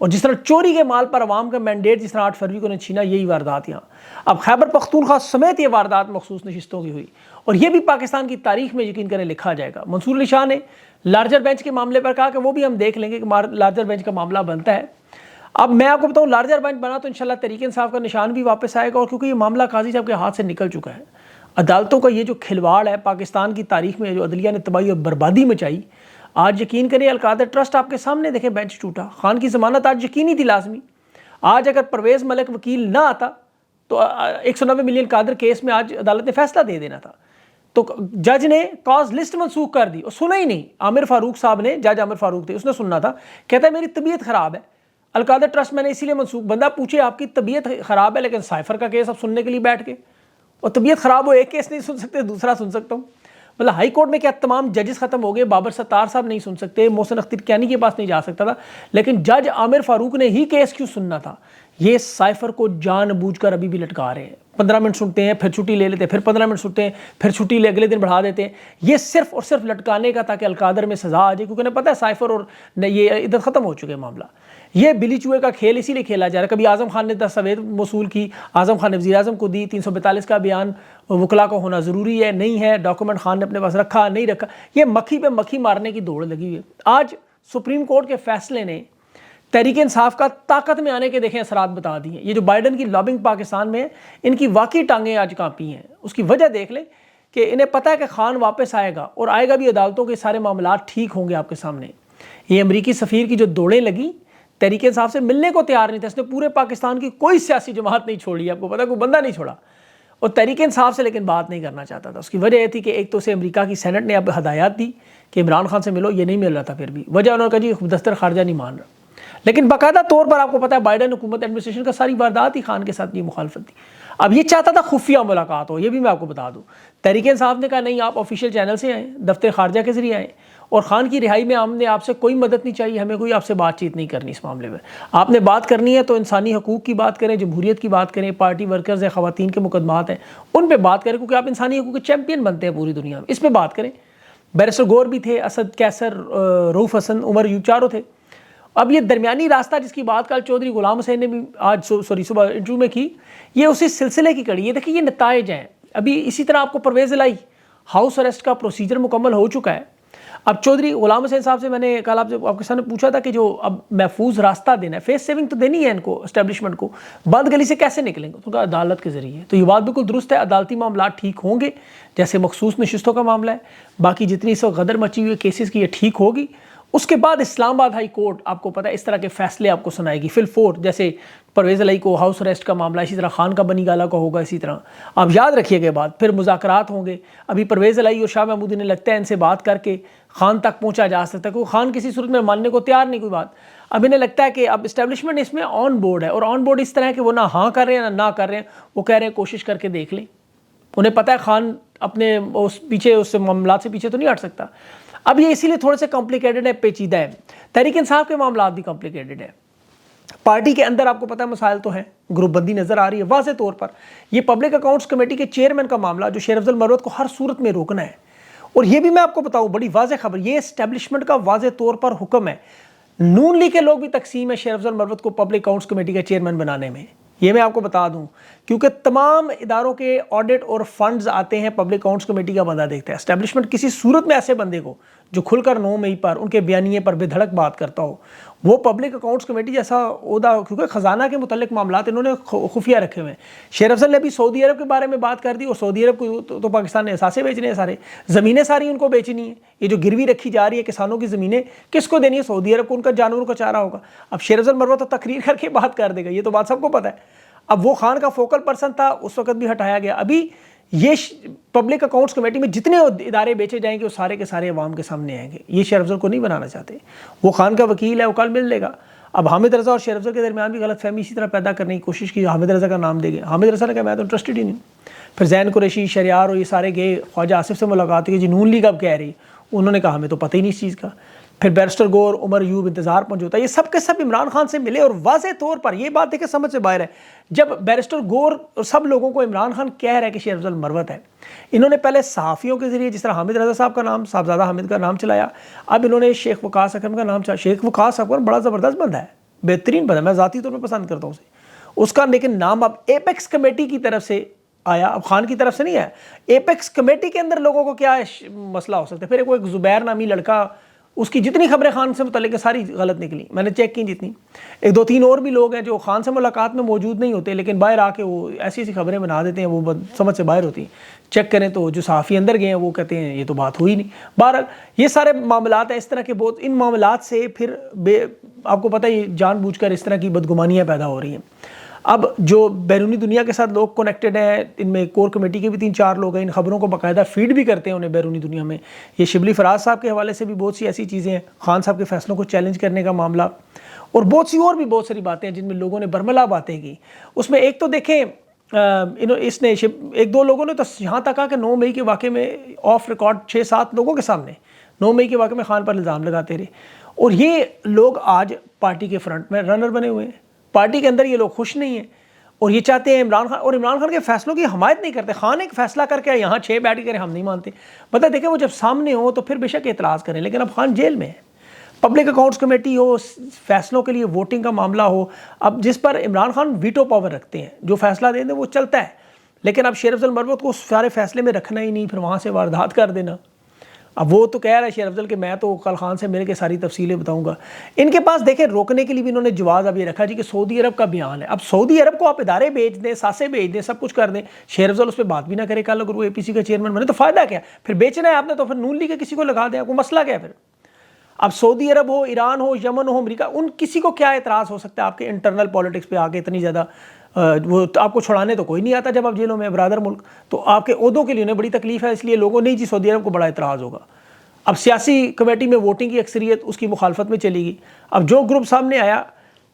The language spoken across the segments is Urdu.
اور جس طرح چوری کے مال پر عوام کا مینڈیٹ جس طرح 8 فروری کو انہیں چھینا، یہی واردات یہاں اب خیبر پختونخوا سمیت یہ واردات مخصوص نشستوں کی ہوئی، اور یہ بھی پاکستان کی تاریخ میں یقین کریں لکھا جائے گا۔ منصور علی شاہ نے لارجر بینچ کے معاملے پر کہا کہ وہ بھی ہم دیکھ لیں گے کہ لارجر بینچ کا معاملہ بنتا ہے۔ اب میں آپ کو بتاؤں لارجر بینچ بنا تو انشاءاللہ تحریک انصاف کا نشان بھی واپس آئے گا، اور کیونکہ یہ معاملہ قاضی صاحب کے ہاتھ سے نکل چکا ہے، عدالتوں کا یہ جو کھلواڑ ہے پاکستان کی تاریخ میں، جو عدلیہ نے تباہی اور بربادی مچائی، آج یقین کریں القادر ٹرسٹ آپ کے سامنے دیکھیں بینچ ٹوٹا، خان کی ضمانت آج یقینی تھی لازمی۔ آج اگر پرویز ملک وکیل نہ آتا تو 190 ملین قادر کیس میں آج عدالت نے فیصلہ دے دینا تھا، تو جج نے کاز لسٹ منسوخ کر دی اور سنا ہی نہیں۔ عامر فاروق صاحب نے، جج عامر فاروق تھے، اس نے سننا تھا، کہتا ہے میری طبیعت خراب ہے، القادر ٹرسٹ میں نے اسی لیے منسوخ۔ بندہ پوچھے آپ کی طبیعت خراب ہے لیکن سائفر کا کیس اب سننے کے لیے بیٹھ کے، اور طبیعت خراب ہو ایک کیس نہیں سن سکتے، دوسرا سن سکتا ہوں۔ مطلب ہائی کورٹ میں کیا تمام ججز ختم ہو گئے، بابر ستار صاحب نہیں سن سکتے، محسن اختر کیانی کے پاس نہیں جا سکتا تھا، لیکن جج عامر فاروق نے ہی کیس کیوں سننا تھا؟ یہ سائفر کو جان بوجھ کر ابھی بھی لٹکا رہے ہیں، 15 منٹ سنتے ہیں پھر چھٹی لے لیتے ہیں، پھر 15 منٹ سنتے ہیں پھر چھٹی لے اگلے دن بڑھا دیتے ہیں، یہ صرف اور صرف لٹکانے کا تاکہ القادر میں سزا آ جائے، کیونکہ انہیں پتہ ہے سائفر اور یہ عدت ختم ہو چکے معاملہ۔ یہ بلی چوہے کا کھیل اسی لیے کھیلا جا رہا ہے۔ کبھی اعظم خان نے دستاویز موصول کی، اعظم خان نے وزیر اعظم کو دی، 342 کا بیان وکلا کو ہونا ضروری ہے، نہیں ہے، ڈاکومنٹ خان نے اپنے پاس رکھا نہیں رکھا، یہ مکھی پہ مکھی مارنے کی دوڑ لگی ہوئی ہے۔ آج سپریم کورٹ کے فیصلے نے تحریک انصاف کا طاقت میں آنے کے دیکھیں اثرات بتا دیے۔ یہ جو بائیڈن کی لابنگ پاکستان میں ہے، ان کی واقعی ٹانگیں آج کانپی ہیں۔ اس کی وجہ دیکھ لیں کہ انہیں پتہ ہے کہ خان واپس آئے گا، اور آئے گا بھی، عدالتوں کے سارے معاملات ٹھیک ہوں گے آپ کے سامنے۔ یہ امریکی سفیر کی جو دوڑیں لگی، تحریک انصاف سے ملنے کو تیار نہیں تھا، اس نے پورے پاکستان کی کوئی سیاسی جماعت نہیں چھوڑی، آپ کو پتہ ہے کوئی بندہ نہیں چھوڑا، اور تحریک انصاف سے لیکن بات نہیں کرنا چاہتا تھا۔ اس کی وجہ یہ تھی کہ ایک تو اسے امریکہ کی سینٹ نے اب ہدایات دی کہ عمران خان سے ملو، یہ نہیں مل رہا تھا، پھر بھی وجہ انہوں نے کہا جی دفتر خارجہ نہیں مان رہا، لیکن باقاعدہ طور پر آپ کو پتہ ہے بائیڈن حکومت ایڈمنسٹریشن کا ساری واردات ہی خان کے ساتھ یہ مخالفت تھی۔ اب یہ چاہتا تھا خفیہ ملاقات ہو، یہ بھی میں آپ کو بتا دوں، تحریک انصاف نے کہا نہیں آپ آفیشیل چینل سے آئیں، دفتر خارجہ کے ذریعے آئیں، اور خان کی رہائی میں ہم نے آپ سے کوئی مدد نہیں چاہیے، ہمیں کوئی آپ سے بات چیت نہیں کرنی اس معاملے میں۔ آپ نے بات کرنی ہے تو انسانی حقوق کی بات کریں، جمہوریت کی بات کریں، پارٹی ورکرز ہیں، خواتین کے مقدمات ہیں، ان پہ بات کریں، کیونکہ آپ انسانی حقوق کے چیمپئن بنتے ہیں پوری دنیا میں، اس پہ بات کریں۔ بیرسٹر گور بھی تھے، اسد کیسر، رؤوف حسن، عمر ایوب، چاروں تھے۔ اب یہ درمیانی راستہ جس کی بات کل چودھری غلام حسین نے بھی آج صبح انٹرویو میں کی، یہ اسی سلسلے کی کڑی ہے۔ دیکھیں یہ نتائج ہیں، ابھی اسی طرح آپ کو پرویز الہی ہاؤس اریسٹ کا پروسیجر مکمل ہو چکا ہے۔ اب چودھری غلام حسین صاحب سے میں نے کل آپ کے سامنے پوچھا تھا کہ جو اب محفوظ راستہ دینا ہے، فیس سیونگ تو دینی ہے ان کو، اسٹیبلشمنٹ کو، بند گلی سے کیسے نکلیں گے؟ تو کہا عدالت کے ذریعے۔ تو یہ بات بالکل درست ہے، عدالتی معاملات ٹھیک ہوں گے، جیسے مخصوص نشستوں کا معاملہ ہے، باقی جتنی اس وقت غدر مچی ہوئی کیسز کی یہ ٹھیک ہوگی۔ اس کے بعد اسلام آباد ہائی کورٹ آپ کو پتہ ہے اس طرح کے فیصلے آپ کو سنائے گی فل فور، جیسے پرویز الہی کو ہاؤس اریسٹ کا معاملہ، اسی طرح خان کا بنی گالہ کا ہوگا، اسی طرح آپ یاد رکھیے گا بات، پھر مذاکرات ہوں گے۔ ابھی پرویز الہی اور شاہ محمود انہیں لگتا ہے ان سے بات کر کے خان تک پہنچا جا سکتا ہے، کیونکہ خان کسی صورت میں ماننے کو تیار نہیں کوئی بات۔ اب انہیں لگتا ہے کہ اب اسٹیبلشمنٹ اس میں آن بورڈ ہے، اور آن بورڈ اس طرح ہے کہ وہ نہ ہاں کر رہے ہیں نہ کر رہے ہیں، وہ کہہ رہے ہیں کوشش کر کے دیکھ لیں۔ انہیں پتہ ہے خان اپنے اس معاملات سے پیچھے تو نہیں ہٹ سکتا۔ اب یہ اسی لیے تھوڑے سے کمپلیکیٹڈ ہے، پیچیدہ ہے۔ تحریک انصاف کے معاملات بھی کمپلیکیٹڈ ہے، پارٹی کے اندر آپ کو پتہ ہے مسائل تو ہیں، گروپ بندی نظر آ رہی ہے واضح طور پر۔ یہ پبلک اکاؤنٹس کمیٹی کے چیئرمین کا معاملہ جو شیر افضل مروت کو ہر صورت میں روکنا ہے، اور یہ بھی میں آپ کو بتاؤں بڑی واضح خبر، یہ اسٹیبلشمنٹ کا واضح طور پر حکم ہے، نون لیگ کے لوگ بھی تقسیم ہے شیر افضل مروت کو پبلک اکاؤنٹس کمیٹی کا چیئرمین بنانے میں، یہ میں آپ کو بتا دوں، کیونکہ تمام اداروں کے آڈٹ اور فنڈز آتے ہیں پبلک اکاؤنٹس کمیٹی کا بندہ دیکھتا ہے۔ اسٹیبلشمنٹ کسی صورت میں ایسے بندے کو جو کھل کر 9 مئی پر ان کے بیانیے پر بے دھڑک بات کرتا ہو، وہ پبلک اکاؤنٹس کمیٹی جیسا عہدہ، کیونکہ خزانہ کے متعلق معاملات انہوں نے خفیہ رکھے ہوئے ہیں۔ شیر افضل نے بھی سعودی عرب کے بارے میں بات کر دی، اور سعودی عرب کو تو پاکستان نے اثاثے بیچنے ہیں، سارے زمینیں ساری ان کو بیچنی ہیں، یہ جو گروی رکھی جا رہی ہے کسانوں کی زمینیں کس کو دینی ہے؟ سعودی عرب کو، ان کا جانوروں کا چارہ ہوگا۔ اب شیر افضل مروت تو تقریر کر کے بات کر دے گا، یہ تو بات سب کو پتہ ہے۔ اب وہ خان کا فوکل پرسن تھا، اس وقت بھی ہٹایا گیا۔ ابھی یہ پبلک اکاؤنٹس کمیٹی میں جتنے ادارے بیچے جائیں گے وہ سارے کے سارے عوام کے سامنے آئیں گے، یہ شیر افضل کو نہیں بنانا چاہتے۔ وہ خان کا وکیل ہے، وہ کل مل لے گا۔ اب حامد رضا اور شیر افضل کے درمیان بھی غلط فہمی اسی طرح پیدا کرنے کی کوشش کی، حامد رضا کا نام دے گئے، حامد رضا نے کہا میں تو انٹرسٹڈ ہی نہیں ہوں۔ پھر زین قریشی، شریار اور یہ سارے گئے، خواجہ آصف سے ملاقات ہوئی، جی نون لیگ اب کہہ رہی، انہوں نے کہا ہمیں تو پتہ ہی نہیں اس چیز کا۔ پھر بیرسٹر گور، عمر ایوب انتظار پہنچوتا، یہ سب کے سب عمران خان سے ملے، اور واضح طور پر یہ بات دیکھیں سمجھ سے باہر ہے، جب بیرسٹر گور اور سب لوگوں کو عمران خان کہہ رہا ہے کہ شیر افضل مروت ہے، انہوں نے پہلے صحافیوں کے ذریعے جس طرح حامد رضا صاحب کا نام، صاحبزادہ حامد کا نام چلایا، اب انہوں نے شیخ وقاص اکرم کا نام چلایا۔ شیخ وقاص اکرم بڑا زبردست بندہ ہے، بہترین بندہ, میں ذاتی طور پہ پسند کرتا ہوں اسے. اس کا لیکن نام اب ایپیکس کمیٹی کی طرف سے آیا, اب خان کی طرف سے نہیں آیا. ایپیکس کمیٹی کے اندر لوگوں کو کیا مسئلہ ہو سکتا ہے. پھر ایک زبیر نامی لڑکا, اس کی جتنی خبریں خان سے متعلق ساری غلط نکلی, میں نے چیک کی جتنی. ایک دو تین اور بھی لوگ ہیں جو خان سے ملاقات میں موجود نہیں ہوتے لیکن باہر آ کے وہ ایسی ایسی خبریں بنا دیتے ہیں, وہ سمجھ سے باہر ہوتی ہیں. چیک کریں تو جو صحافی اندر گئے ہیں وہ کہتے ہیں یہ تو بات ہوئی نہیں. بہرحال یہ سارے معاملات ہیں اس طرح کے بہت. ان معاملات سے پھر آپ کو پتہ ہے جان بوجھ کر اس طرح کی بدگمانیاں پیدا ہو رہی ہیں. اب جو بیرونی دنیا کے ساتھ لوگ کنیکٹڈ ہیں, ان میں کور کمیٹی کے بھی 3-4 لوگ ہیں, ان خبروں کو باقاعدہ فیڈ بھی کرتے ہیں انہیں بیرونی دنیا میں. یہ شبلی فراز صاحب کے حوالے سے بھی بہت سی ایسی چیزیں ہیں, خان صاحب کے فیصلوں کو چیلنج کرنے کا معاملہ, اور بہت سی اور بھی بہت ساری باتیں ہیں جن میں لوگوں نے برملا باتیں کی. اس میں ایک تو دیکھیں اس نے ایک دو لوگوں نے تو یہاں تک کہا کہ 9 مئی کے واقعے میں آف ریکارڈ 6-7 لوگوں کے سامنے 9 مئی کے واقعے میں خان پر الزام لگاتے رہے. اور یہ لوگ آج پارٹی کے فرنٹ میں رنر بنے ہوئے ہیں. پارٹی کے اندر یہ لوگ خوش نہیں ہیں اور یہ چاہتے ہیں عمران خان, اور عمران خان کے فیصلوں کی حمایت نہیں کرتے. خان ایک فیصلہ کر کے یہاں 6 بیٹھ کے ہم نہیں مانتے. پتہ دیکھیں وہ جب سامنے ہو تو پھر بے شک اعتراض کریں, لیکن اب خان جیل میں ہے. پبلک اکاؤنٹس کمیٹی ہو, فیصلوں کے لیے ووٹنگ کا معاملہ ہو, اب جس پر عمران خان ویٹو پاور رکھتے ہیں, جو فیصلہ دیں وہ چلتا ہے. لیکن اب شیر افضل مروت کو اس سارے فیصلے میں رکھنا ہی نہیں, پھر وہاں سے واردات کر دینا. اب وہ تو کہہ رہا ہے شیر افضل کہ میں تو کل خان سے مل کے ساری تفصیلیں بتاؤں گا. ان کے پاس دیکھیں روکنے کے لیے بھی انہوں نے جواز اب یہ رکھا جی کہ سعودی عرب کا بیان ہے. اب سعودی عرب کو آپ ادارے بھیج دیں, ساسے بھیج دیں, سب کچھ کر دیں, شیر افضل اس پہ بات بھی نہ کرے کل اگر وہ اے پی سی کا چیئرمین بنے تو فائدہ کیا؟ پھر بیچنا ہے آپ نے تو پھر نون لیگ کے کسی کو لگا دیں, آپ کو مسئلہ کیا ہے پھر؟ اب سعودی عرب ہو, ایران ہو, یمن ہو, امریکہ, ان کسی کو کیا اعتراض ہو سکتا ہے آپ کے انٹرنل پالیٹکس پہ آ کے اتنی زیادہ؟ وہ آپ کو چھڑانے تو کوئی نہیں آتا جب آپ جیلوں میں برادر ملک, تو آپ کے عہدوں کے لیے انہیں بڑی تکلیف ہے, اس لیے لوگوں نہیں جی سعودی عرب کو بڑا اعتراض ہوگا. اب سیاسی کمیٹی میں ووٹنگ کی اکثریت اس کی مخالفت میں چلی گئی. اب جو گروپ سامنے آیا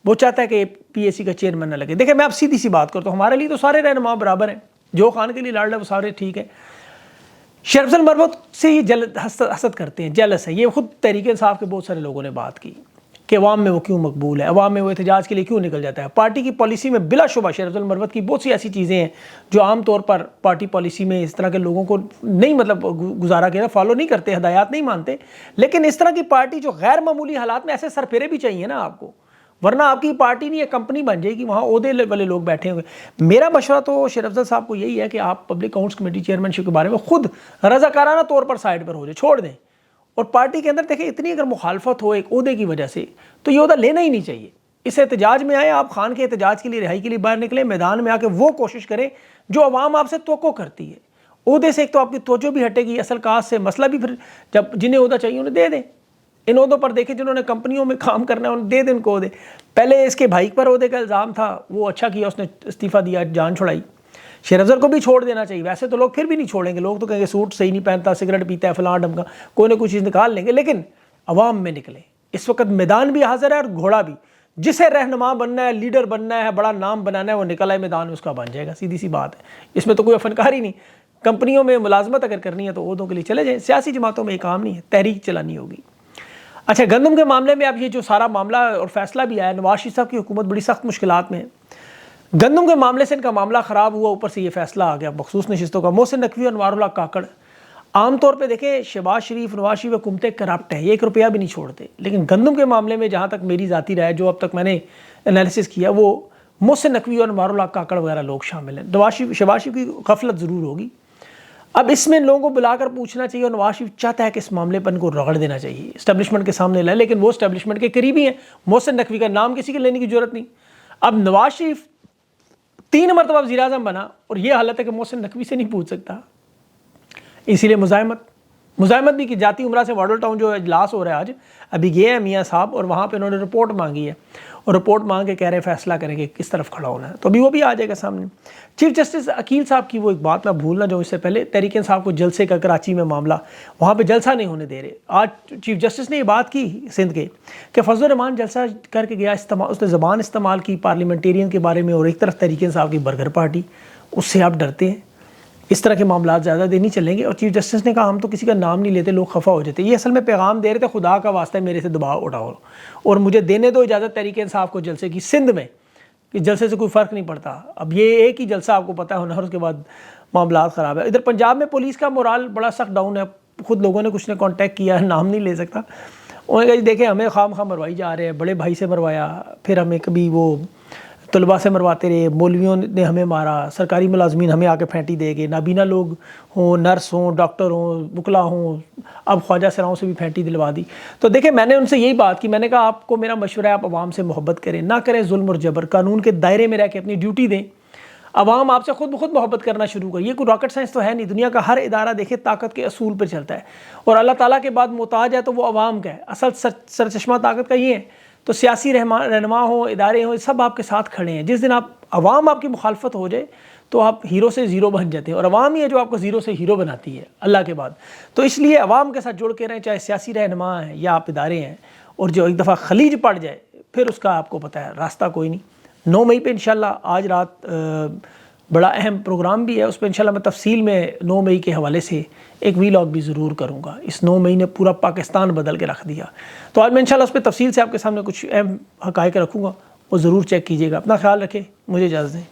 وہ چاہتا ہے کہ پی ایس سی کا چیئرمین نہ لگے. دیکھیں میں اب سیدھی سی بات کرتا ہوں, ہمارے لیے تو سارے رہنما برابر ہیں, جو خان کے لیے لڑ رہے وہ سارے ٹھیک ہیں. شیر افضل مروت سے یہ حسد کرتے ہیں, جیلس ہے. یہ خود تحریک انصاف کے بہت سارے لوگوں نے بات کی کہ عوام میں وہ کیوں مقبول ہے, عوام میں وہ احتجاج کے لیے کیوں نکل جاتا ہے. پارٹی کی پالیسی میں بلا شبہ شیر افضل مروت کی بہت سی ایسی چیزیں ہیں جو عام طور پر پارٹی پالیسی میں اس طرح کے لوگوں کو نہیں گزارا گیا, فالو نہیں کرتے, ہدایات نہیں مانتے. لیکن اس طرح کی پارٹی جو غیر معمولی حالات میں ایسے سرپھیرے بھی چاہیے نا آپ کو, ورنہ آپ کی پارٹی نہیں, ایک کمپنی بن جائے گی, وہاں عہدے والے لوگ بیٹھے ہوئے. میرا مشورہ تو شیر افضل صاحب کو یہی ہے کہ آپ پبلک اکاؤنٹس کمیٹی چیئرمین شپ کے بارے میں خود رضاکارانہ طور پر سائڈ پر ہو جائے, چھوڑ دیں. اور پارٹی کے اندر دیکھیں اتنی اگر مخالفت ہو ایک عہدے کی وجہ سے تو یہ عہدہ لینا ہی نہیں چاہیے. اس احتجاج میں آئے آپ, خان کے احتجاج کے لیے, رہائی کے لیے باہر نکلیں, میدان میں آ کے وہ کوشش کریں جو عوام آپ سے توقع کرتی ہے. عہدے سے ایک تو آپ کی توجہ بھی ہٹے گی, اصل کاز سے مسئلہ بھی, پھر جب جنہیں عہدہ چاہیے انہیں دے دیں. ان عہدوں پر دیکھیں جنہوں نے کمپنیوں میں کام کرنا ہے انہیں دے دیں ان کو عہدے. پہلے اس کے بھائی پر عہدے کا الزام تھا, وہ اچھا کیا اس نے استعفیٰ دیا, جان چھڑائی. شیر افضل کو بھی چھوڑ دینا چاہیے. ویسے تو لوگ پھر بھی نہیں چھوڑیں گے, لوگ تو کہیں گے سوٹ صحیح نہیں پہنتا, سگریٹ پیتا ہے, فلاں ڈھمکا, کوئی نہ کوئی چیز نکال لیں گے. لیکن عوام میں نکلیں. اس وقت میدان بھی حاضر ہے اور گھوڑا بھی. جسے رہنما بننا ہے, لیڈر بننا ہے, بڑا نام بنانا ہے, وہ نکل آئے میدان میں, اس کا بن جائے گا. سیدھی سی بات ہے, اس میں تو کوئی فنکاری نہیں. کمپنیوں میں ملازمت اگر کرنی ہے تو عہدوں کے لیے چلے جائیں, سیاسی جماعتوں میں یہ کام نہیں ہے, تحریک چلانی ہوگی. اچھا گندم کے معاملے میں اب یہ جو سارا معاملہ اور فیصلہ بھی آیا, نواز شریف صاحب کی حکومت بڑی سخت مشکلات میں ہے. گندم کے معاملے سے ان کا معاملہ خراب ہوا, اوپر سے یہ فیصلہ آ گیا مخصوص نشستوں کا. محسن نقوی اور انوار اللہ کاکڑ, عام طور پہ دیکھیں شہباز شریف, نواز شریف حکومتیں کرپٹ ہیں, یہ 1 روپیہ بھی نہیں چھوڑتے. لیکن گندم کے معاملے میں جہاں تک میری ذاتی رائے, جو اب تک میں نے انالیسس کیا, وہ محسن نقوی اور انوار اللہ کاکڑ وغیرہ لوگ شامل ہیں. شہباز شریف کی غفلت ضرور ہوگی. اب اس میں لوگوں کو بلا کر پوچھنا چاہیے, اور نواز شریف چاہتا ہے کہ اس معاملے پر ان کو رگڑ دینا چاہیے, اسٹیبلشمنٹ کے سامنے لائے. لیکن وہ اسٹیبلشمنٹ کے قریبی ہیں. محسن نقوی کا نام کسی کے لینے کی ضرورت نہیں. اب نواز شریف 3 مرتبہ وزیر اعظم بنا اور یہ حالت ہے کہ محسن نقوی سے نہیں پوچھ سکتا. اسی لیے مزاحمت بھی کی جاتی. عمرہ سے ماڈل ٹاؤن جو اجلاس ہو رہا ہے آج, ابھی گئے ہیں میاں صاحب, اور وہاں پہ انہوں نے رپورٹ مانگی ہے, اور رپورٹ مانگ کے کہہ رہے ہیں فیصلہ کریں کہ کس طرف کھڑا ہونا ہے. تو ابھی وہ بھی آ جائے گا سامنے. چیف جسٹس عقیل صاحب کی وہ ایک بات میں بھولنا جو اس سے پہلے, تحریک انصاف کو جلسے کا کراچی میں معاملہ, وہاں پہ جلسہ نہیں ہونے دے رہے. آج چیف جسٹس نے یہ بات کی سندھ کے کہ فضل الرحمان جلسہ کر کے گیا, اس نے زبان استعمال کی پارلیمنٹیرین کے بارے میں, اور ایک طرف تحریک انصاف کی برگر پارٹی, اس سے آپ ڈرتے ہیں. اس طرح کے معاملات زیادہ دیر نہیں چلیں گے. اور چیف جسٹس نے کہا ہم تو کسی کا نام نہیں لیتے, لوگ خفا ہو جاتے. یہ اصل میں پیغام دے رہے تھے, خدا کا واسطہ میرے سے دباؤ اٹھاؤ اور مجھے دینے دو اجازت تحریک انصاف کو جلسے کی سندھ میں, کہ جلسے سے کوئی فرق نہیں پڑتا. اب یہ ایک ہی جلسہ آپ کو پتہ ہونا, اور اس کے بعد معاملات خراب ہے. ادھر پنجاب میں پولیس کا مورال بڑا سخت ڈاؤن ہے. خود لوگوں نے کچھ نے کانٹیکٹ کیا ہے, نام نہیں لے سکتا, انہوں نے کہا جی دیکھیں ہمیں خواہ مخواہ مروائی جا رہے ہیں، بڑے بھائی سے مروایا، پھر ہمیں کبھی وہ طلباء سے مرواتے رہے، مولویوں نے ہمیں مارا، سرکاری ملازمین ہمیں آ کے پھینٹی دے گئے، نابینا لوگ ہوں، نرس ہوں، ڈاکٹر ہوں، وکلا ہوں، اب خواجہ سراؤں سے بھی پھینٹی دلوا دی۔ تو دیکھیں میں نے ان سے یہی بات کی، میں نے کہا آپ کو میرا مشورہ ہے آپ عوام سے محبت کریں، نہ کریں ظلم اور جبر، قانون کے دائرے میں رہ کے اپنی ڈیوٹی دیں، عوام آپ سے خود بخود محبت کرنا شروع کر۔ یہ کوئی راکٹ سائنس تو ہے نہیں، دنیا کا ہر ادارہ دیکھے طاقت کے اصول پر چلتا ہے، اور اللہ تعالیٰ کے بعد محتاج ہے تو وہ عوام کا ہے، اصل سرچشمہ طاقت کا یہ ہے۔ تو سیاسی رہنما ہوں، ادارے ہوں، سب آپ کے ساتھ کھڑے ہیں۔ جس دن عوام آپ کی مخالفت ہو جائے تو آپ ہیرو سے زیرو بن جاتے ہیں، اور عوام ہی ہے جو آپ کو زیرو سے ہیرو بناتی ہے اللہ کے بعد۔ تو اس لیے عوام کے ساتھ جڑ کے رہیں، چاہے سیاسی رہنما ہیں یا آپ ادارے ہیں، اور جو ایک دفعہ خلیج پڑ جائے پھر اس کا آپ کو پتہ ہے راستہ کوئی نہیں۔ 9 مئی پہ انشاءاللہ آج رات بڑا اہم پروگرام بھی ہے، اس پہ انشاءاللہ میں تفصیل میں 9 مئی کے حوالے سے ایک ویلاگ بھی ضرور کروں گا۔ اس 9 مئی نے پورا پاکستان بدل کے رکھ دیا، تو آج میں انشاءاللہ اس پہ تفصیل سے آپ کے سامنے کچھ اہم حقائق رکھوں گا، وہ ضرور چیک کیجیے گا۔ اپنا خیال رکھیں، مجھے اجازت دیں۔